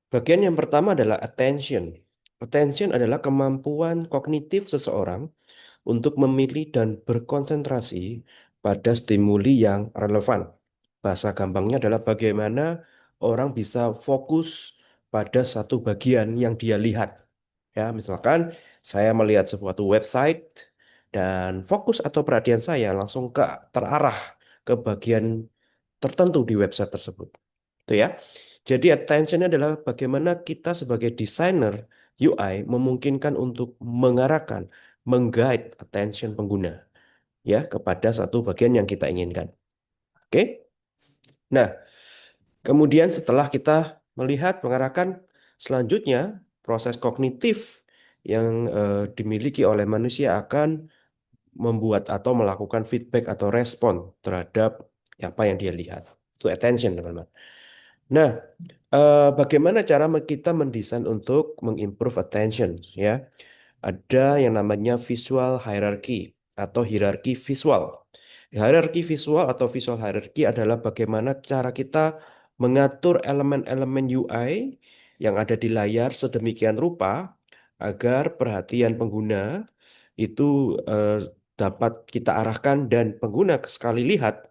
Bagian yang pertama adalah attention. Attention adalah kemampuan kognitif seseorang untuk memilih dan berkonsentrasi pada stimuli yang relevan. Bahasa gampangnya adalah bagaimana orang bisa fokus pada satu bagian yang dia lihat. Ya, misalkan saya melihat sebuah website dan fokus atau perhatian saya langsung terarah ke bagian tertentu di website tersebut. Itu ya. Jadi attention adalah bagaimana kita sebagai desainer UI memungkinkan untuk mengarahkan, menguide attention pengguna ya kepada satu bagian yang kita inginkan. Oke. Nah, kemudian setelah kita melihat, mengarahkan, selanjutnya proses kognitif yang dimiliki oleh manusia akan membuat atau melakukan feedback atau respon terhadap apa yang dia lihat. Itu attention, teman-teman. Nah, bagaimana cara kita mendesain untuk mengimprove attention ya? Ada yang namanya visual hierarchy atau hierarki visual. Hierarki visual atau visual hierarchy adalah bagaimana cara kita mengatur elemen-elemen UI yang ada di layar sedemikian rupa agar perhatian pengguna itu dapat kita arahkan dan pengguna sekali lihat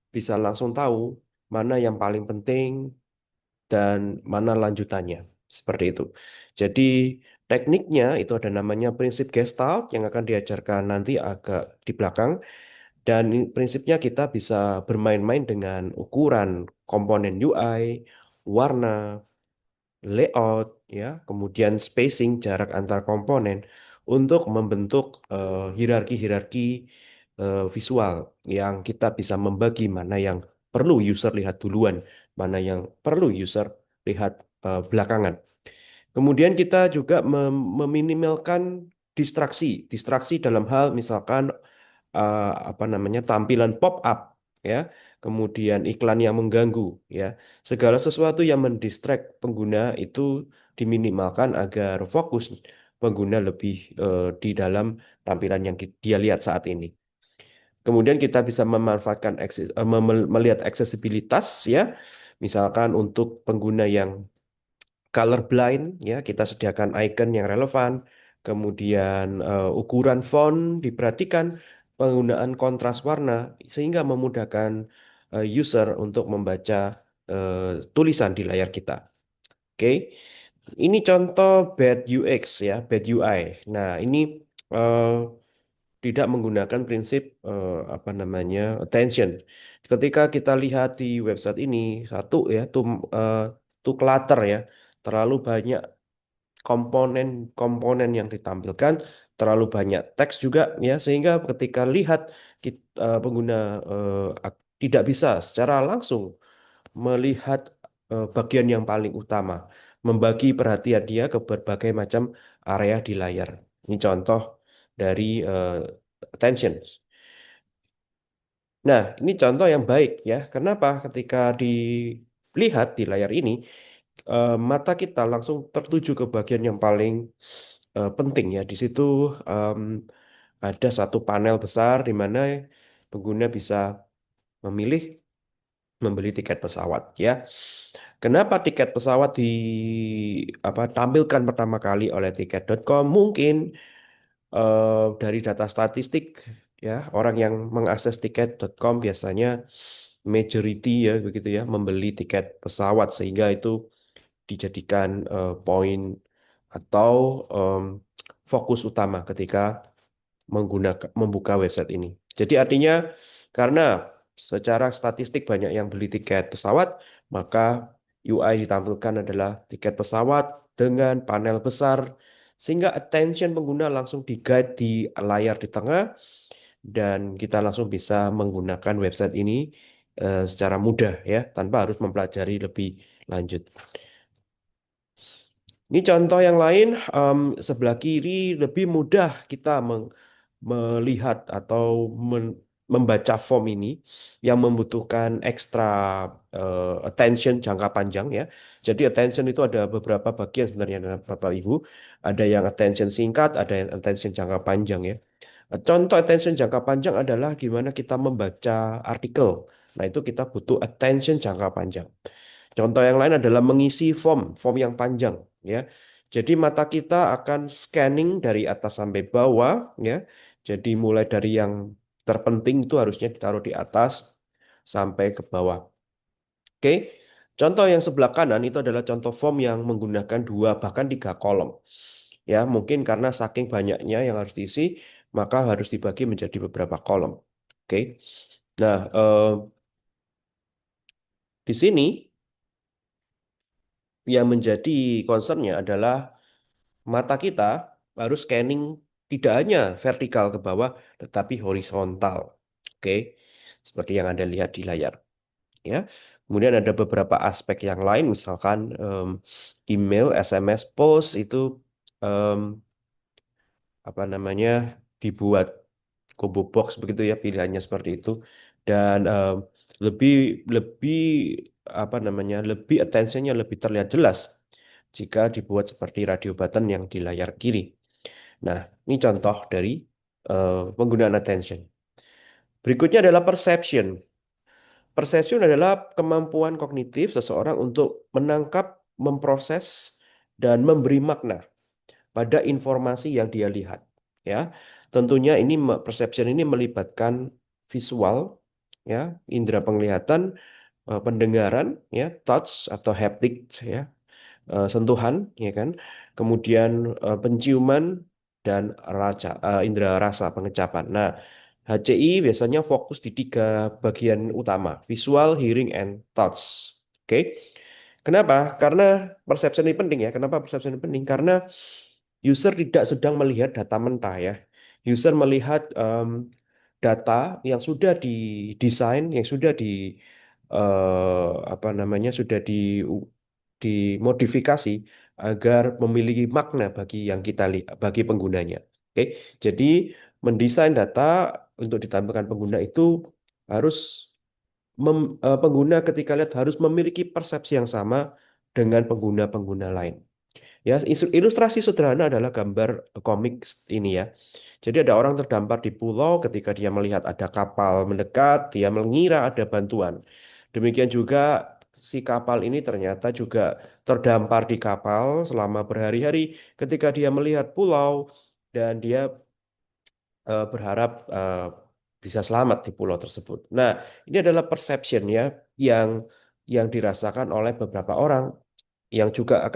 bisa langsung tahu mana yang paling penting dan mana lanjutannya. Seperti itu. Jadi tekniknya itu ada namanya prinsip Gestalt yang akan diajarkan nanti agak di belakang. Dan prinsipnya kita bisa bermain-main dengan ukuran komponen UI, warna, layout, ya, kemudian spacing jarak antar komponen untuk membentuk hierarki-hierarki visual yang kita bisa membagi mana yang perlu user lihat duluan, mana yang perlu user lihat belakangan. Kemudian kita juga meminimalkan distraksi, distraksi dalam hal misalkan apa namanya tampilan pop up ya, kemudian iklan yang mengganggu ya. Segala sesuatu yang mendistract pengguna itu diminimalkan agar fokus pengguna lebih di dalam tampilan yang dia lihat saat ini. Kemudian kita bisa memanfaatkan melihat aksesibilitas ya. Misalkan untuk pengguna yang color blind ya, kita sediakan icon yang relevan, kemudian ukuran font diperhatikan, penggunaan kontras warna sehingga memudahkan user untuk membaca tulisan di layar kita. Oke. Ini contoh bad UX ya, bad UI. Nah, ini eh, tidak menggunakan prinsip apa namanya attention. Ketika kita lihat di website ini satu ya, eh, tuh clutter ya, terlalu banyak komponen-komponen yang ditampilkan, terlalu banyak teks juga ya, sehingga ketika lihat pengguna tidak bisa secara langsung melihat bagian yang paling utama, membagi perhatian dia ke berbagai macam area di layar. Ini contoh dari attention. Nah, ini contoh yang baik ya. Kenapa? Ketika dilihat di layar ini, mata kita langsung tertuju ke bagian yang paling penting ya. Di situ em, ada satu panel besar di mana pengguna bisa memilih membeli tiket pesawat ya. Kenapa tiket pesawat apa tampilkan pertama kali oleh tiket.com? Mungkin dari data statistik ya, orang yang mengakses tiket.com biasanya majority ya begitu ya membeli tiket pesawat sehingga itu dijadikan poin atau em, fokus utama ketika membuka website ini. Jadi artinya karena secara statistik banyak yang beli tiket pesawat, maka UI ditampilkan adalah tiket pesawat dengan panel besar sehingga attention pengguna langsung di-guide di layar di tengah dan kita langsung bisa menggunakan website ini secara mudah ya tanpa harus mempelajari lebih lanjut. Ini contoh yang lain, sebelah kiri lebih mudah kita melihat atau membaca form ini yang membutuhkan ekstra attention jangka panjang ya. Jadi attention itu ada beberapa bagian sebenarnya Bapak Ibu. Ada yang attention singkat, ada yang attention jangka panjang ya. Contoh attention jangka panjang adalah gimana kita membaca artikel. Nah, itu kita butuh attention jangka panjang. Contoh yang lain adalah mengisi form yang panjang, ya. Jadi mata kita akan scanning dari atas sampai bawah, ya. Jadi mulai dari yang terpenting itu harusnya ditaruh di atas sampai ke bawah. Oke. Contoh yang sebelah kanan itu adalah contoh form yang menggunakan dua bahkan tiga kolom. Ya, mungkin karena saking banyaknya yang harus diisi, maka harus dibagi menjadi beberapa kolom. Oke. Nah, di sini yang menjadi concernnya adalah mata kita harus scanning tidak hanya vertikal ke bawah, tetapi horizontal. Oke, seperti yang Anda lihat di layar. Ya, kemudian ada beberapa aspek yang lain, misalkan email, SMS, post itu em, apa namanya dibuat combo box begitu ya, pilihannya seperti itu. Dan lebih lebih apa namanya lebih attentionnya lebih terlihat jelas jika dibuat seperti radio button yang di layar kiri. Nah, ini contoh dari penggunaan attention. Berikutnya adalah perception. Perception adalah kemampuan kognitif seseorang untuk menangkap, memproses, dan memberi makna pada informasi yang dia lihat. Ya, tentunya ini perception ini melibatkan visual, ya, indera penglihatan, pendengaran, ya, touch atau haptic, ya, sentuhan, ya kan, kemudian penciuman dan indera rasa pengecapan. Nah, HCI biasanya fokus di tiga bagian utama, visual, hearing, and touch. Oke, kenapa? Karena perception ini penting ya. Kenapa perception ini penting? Karena user tidak sedang melihat data mentah ya. User melihat data yang sudah didesain, yang sudah apa namanya sudah dimodifikasi agar memiliki makna bagi yang kita lihat, bagi penggunanya. Oke, jadi mendesain data untuk ditampilkan pengguna itu harus pengguna ketika lihat harus memiliki persepsi yang sama dengan pengguna-pengguna lain. Ya, ilustrasi sederhana adalah gambar komik ini ya. Jadi ada orang terdampar di pulau ketika dia melihat ada kapal mendekat, dia mengira ada bantuan. Demikian juga si kapal ini ternyata juga terdampar di kapal selama berhari-hari ketika dia melihat pulau dan dia berharap bisa selamat di pulau tersebut. Nah, ini adalah perception ya yang dirasakan oleh beberapa orang yang juga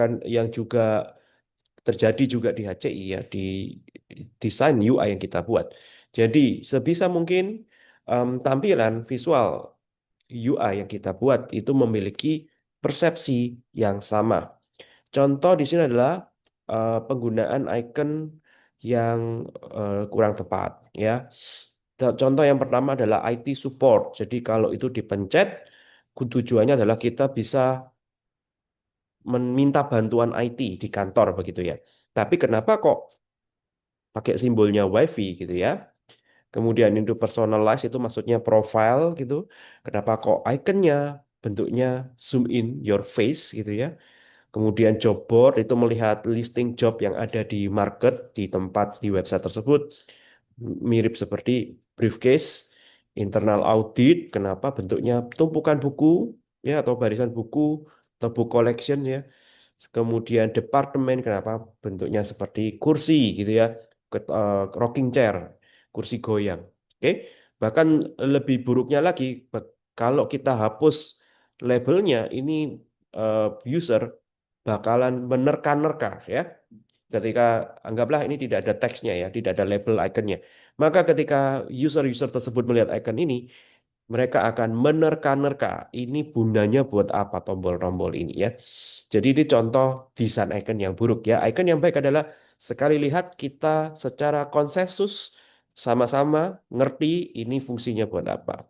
terjadi juga di HCI ya di desain UI yang kita buat. Jadi sebisa mungkin tampilan visual UI yang kita buat itu memiliki persepsi yang sama. Contoh di sini adalah penggunaan icon yang kurang tepat ya. Contoh yang pertama adalah IT support. Jadi kalau itu dipencet, tujuannya adalah kita bisa meminta bantuan IT di kantor begitu ya. Tapi kenapa kok pakai simbolnya WiFi gitu ya? Kemudian itu personalize itu maksudnya profile gitu. Kenapa kok ikonnya bentuknya zoom in your face gitu ya? Kemudian job board itu melihat listing job yang ada di market di tempat di website tersebut mirip seperti briefcase, internal audit. Kenapa bentuknya tumpukan buku ya atau barisan buku atau book collection ya. Kemudian departemen, kenapa bentuknya seperti kursi gitu ya, rocking chair, kursi goyang. Oke, bahkan lebih buruknya lagi, kalau kita hapus labelnya, ini eh, user bakalan menerka-nerka ya. Ketika anggaplah ini tidak ada teksnya ya, tidak ada label ikonnya. Maka ketika user-user tersebut melihat icon ini, mereka akan menerka-nerka. Ini gunanya buat apa tombol-tombol ini ya. Jadi ini contoh desain icon yang buruk ya. Icon yang baik adalah sekali lihat kita secara konsensus sama-sama ngerti ini fungsinya buat apa.